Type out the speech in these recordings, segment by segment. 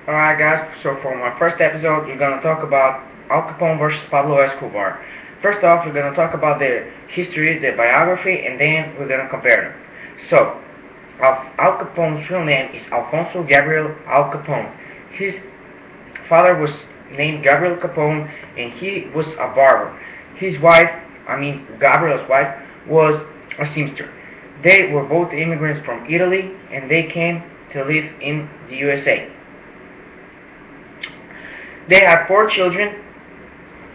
Alright guys, so for my first episode we're gonna talk about Al Capone versus Pablo Escobar. First off, we're gonna talk about their history, their biography, and then we're gonna compare them. So, Al Capone's real name is Alfonso Gabriel Al Capone. His father was named Gabriel Capone and he was a barber. His wife, Gabriel's wife, was a seamster. They were both immigrants from Italy and they came to live in the USA. They had four children,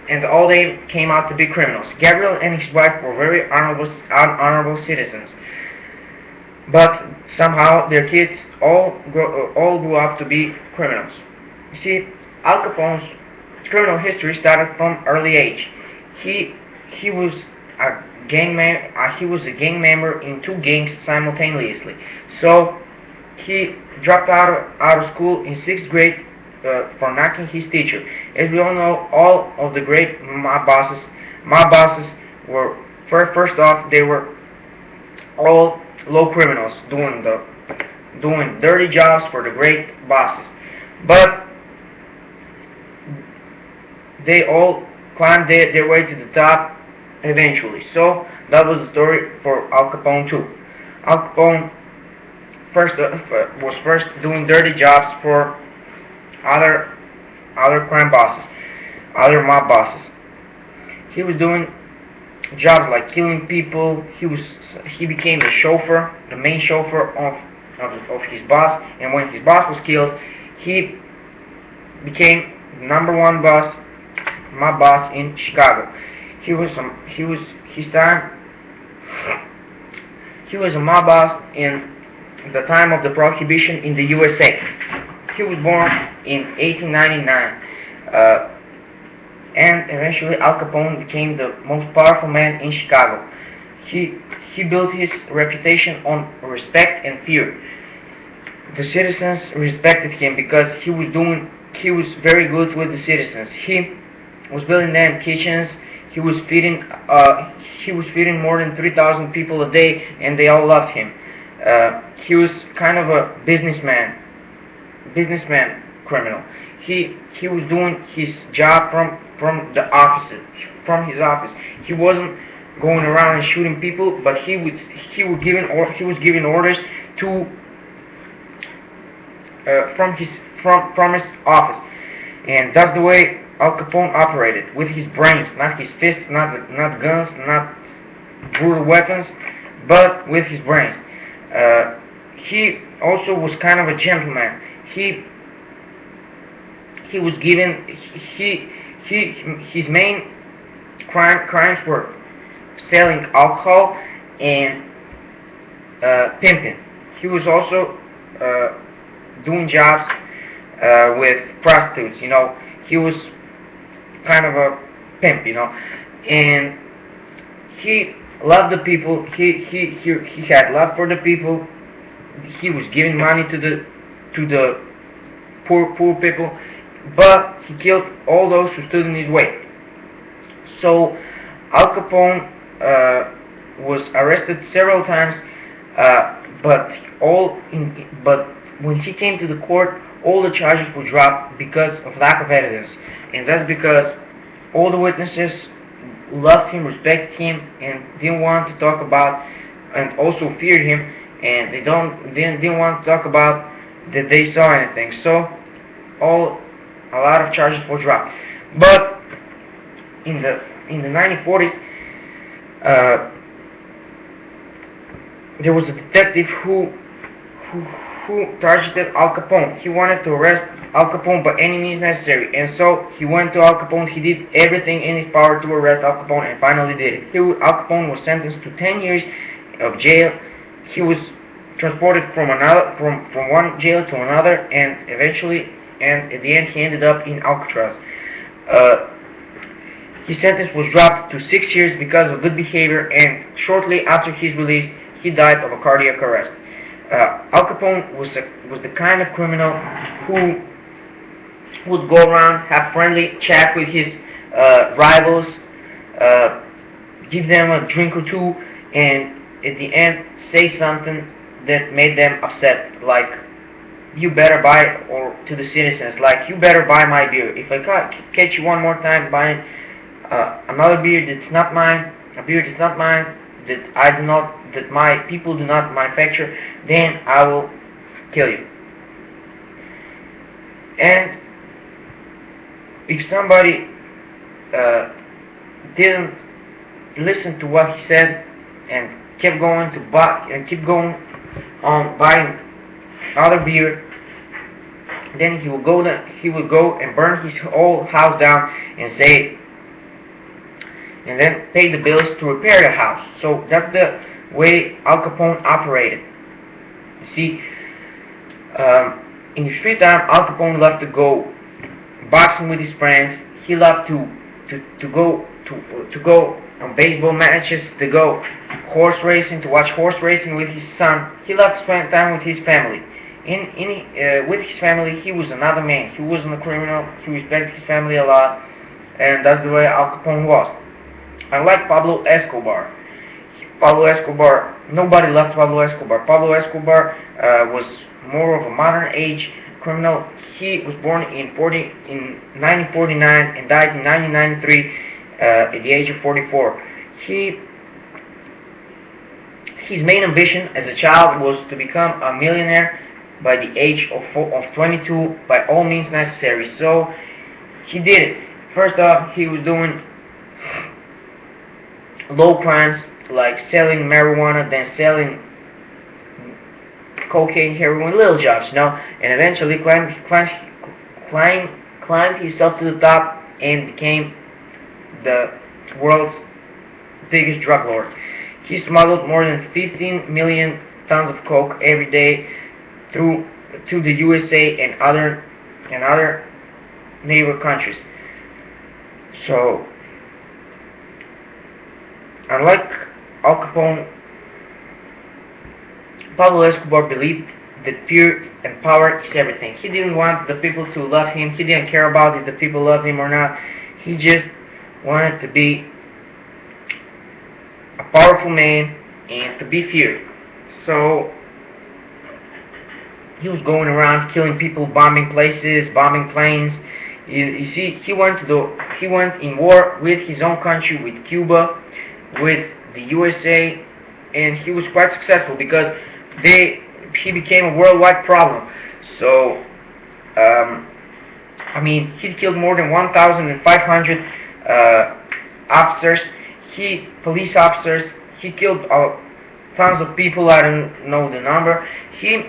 and all they came out to be criminals. Gabriel and his wife were very honorable citizens, but somehow their kids all grew up to be criminals. You see, Al Capone's criminal history started from early age. He he was he was a gang member in two gangs simultaneously. So he dropped out of school in sixth grade for knocking his teacher. As we all know, all of the great mob bosses were first off they were all low criminals doing dirty jobs for the great bosses, but they all climbed their way to the top eventually. So that was the story for Al Capone too. Al Capone was first doing dirty jobs for other crime bosses, other mob bosses. He was doing jobs like killing people. He became the main chauffeur of his boss. And when his boss was killed, he became the number one mob boss in Chicago. His time. He was a mob boss in the time of the Prohibition in the USA. He was born in 1899, and eventually Al Capone became the most powerful man in Chicago. He built his reputation on respect and fear. The citizens respected him because he was very good with the citizens. He was building them kitchens. He was feeding more than 3,000 people a day, and they all loved him. He was kind of a businessman criminal. He was doing his job from his office. He wasn't going around and shooting people, but he was giving orders to from his office, and that's the way Al Capone operated, with his brains, not his fists, not guns, not brutal weapons, but with his brains. He also was kind of a gentleman. He was given his main crimes were selling alcohol and pimping. He was also doing jobs with prostitutes. He was kind of a pimp. And he loved the people. He had love for the people. He was giving money to the poor people, but he killed all those who stood in his way. So Al Capone was arrested several times, but when he came to the court, all the charges were dropped because of lack of evidence, and that's because all the witnesses loved him, respected him, and didn't want to talk about, and also feared him, and they didn't want to talk about that they saw anything. So a lot of charges were dropped. But in the 1940s, there was a detective who targeted Al Capone. He wanted to arrest Al Capone by any means necessary, and so he went to Al Capone. He did everything in his power to arrest Al Capone, and finally did it. Al Capone was sentenced to 10 years of jail. He was transported from one jail to another, and at the end, he ended up in Alcatraz. His sentence was dropped to 6 years because of good behavior, and shortly after his release, he died of a cardiac arrest. Al Capone was the kind of criminal who would go around, have friendly chat with his rivals, give them a drink or two, and at the end say something that made them upset, like you better buy, or to the citizens, like, you better buy my beer. If I catch you one more time buying another beer that's not mine, a beer that's not mine, that my people do not manufacture, then I will kill you. And if somebody didn't listen to what he said and kept going to buy and keep going on buying other beer, then he will go and burn his whole house down and say, and then pay the bills to repair the house. So that's the way Al Capone operated. You see, in his free time, Al Capone loved to go boxing with his friends. He loved to go on baseball matches, to go to watch horse racing with his son. He loved to spend time with his family. With his family, he was another man. He wasn't a criminal. He respected his family a lot, and that's the way Al Capone was. Unlike Pablo Escobar. Nobody loved Pablo Escobar. Pablo Escobar was more of a modern age criminal. He was born in 1949 and died in 1993 at the age of 44. His main ambition as a child was to become a millionaire by the age of 22 by all means necessary. So he did it. First off, he was doing low crimes like selling marijuana, then selling cocaine, heroin, little jobs, and eventually climbed himself to the top and became the world's biggest drug lord. He smuggled more than 15 million tons of coke every day to the USA and other neighbor countries. So, unlike Al Capone, Pablo Escobar believed that fear and power is everything. He didn't want the people to love him. He didn't care about if the people loved him or not. He just wanted to be a powerful man and to be feared. So he was going around killing people, bombing places, bombing planes. You see, he went in war with his own country, with Cuba, with the USA, and he was quite successful because he became a worldwide problem. So, he killed more than 1,500 officers, police officers. He killed tons of people. I don't know the number. He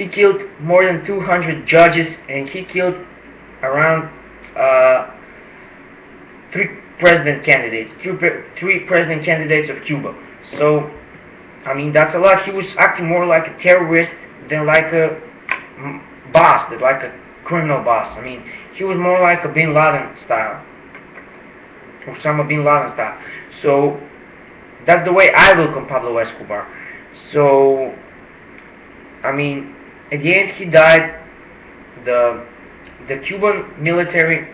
killed more than 200 judges, and he killed around three president candidates of Cuba. So, that's a lot. He was acting more like a terrorist than like a boss, than like a criminal boss. He was more like a Bin Laden style, Osama Bin Laden style. So, that's the way I look on Pablo Escobar. So, at the end he died. The Cuban military,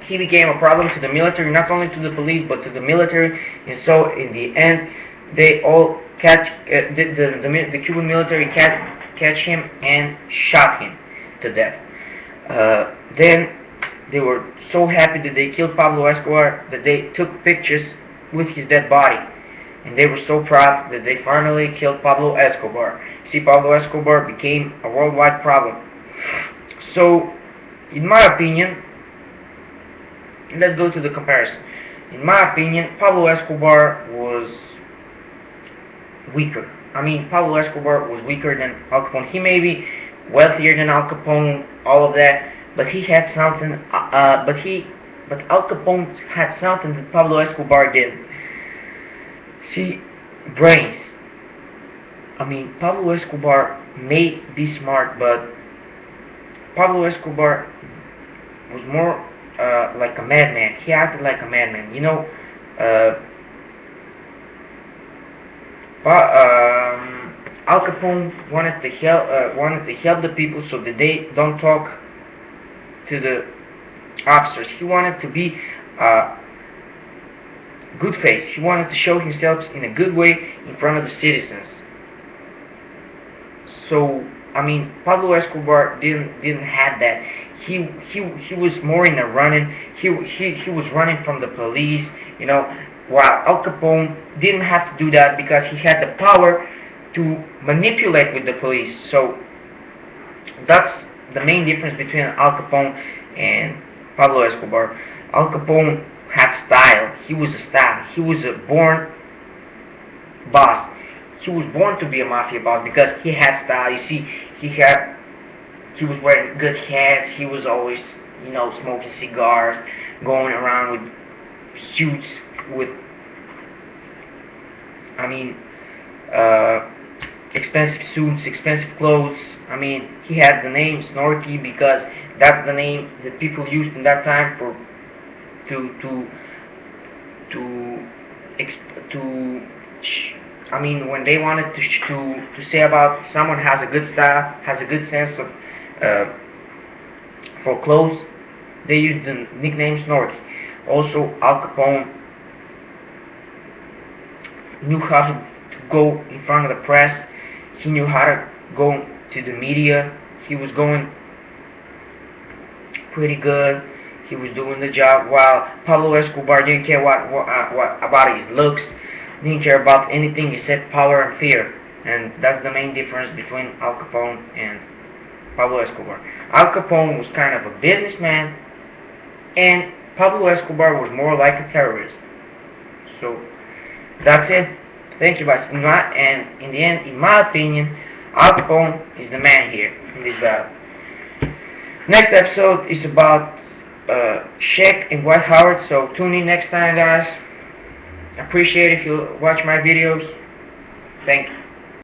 he became a problem to the military, not only to the police, but to the military, and so in the end, they all the Cuban military catch him and shot him to death. Then they were so happy that they killed Pablo Escobar that they took pictures with his dead body, and they were so proud that they finally killed Pablo Escobar. See, Pablo Escobar became a worldwide problem. So, in my opinion, let's go to the comparison. In my opinion, Pablo Escobar was weaker. Pablo Escobar was weaker than Al Capone. He may be wealthier than Al Capone, all of that, but he had something. But Al Capone had something that Pablo Escobar didn't. See, brains. Pablo Escobar may be smart, but Pablo Escobar was more like a madman. He acted like a madman. Al Capone wanted to help the people so that they don't talk to the officers. He wanted to be good face. He wanted to show himself in a good way in front of the citizens. So I mean, Pablo Escobar didn't have that. He was more in the running. He was running from the police, you know. While Al Capone didn't have to do that because he had the power to manipulate with the police. So that's the main difference between Al Capone and Pablo Escobar. Al Capone had style. He was a style. He was a born boss. He was born to be a mafia boss because he had style. You see, he was wearing good hats. He was always, smoking cigars, going around with suits with, I mean, expensive suits, expensive clothes. I mean, he had the name Snorky because that's the name that people used in that time for to to to I mean, when they wanted to say about someone has a good style, has a good sense of for clothes, they used the nickname Snorky. Also, Al Capone knew how to go in front of the press. He knew how to go to the media. He was going pretty good. He was doing the job, while Pablo Escobar didn't care what about his looks, didn't care about anything except power and fear. And that's the main difference between Al Capone and Pablo Escobar. Al Capone was kind of a businessman, and Pablo Escobar was more like a terrorist. So that's it. Thank you, guys. And in the end, in my opinion, Al Capone is the man here in this battle. Next episode is about Sheik and White Howard, so tune in next time, guys. Appreciate if you watch my videos. Thank you.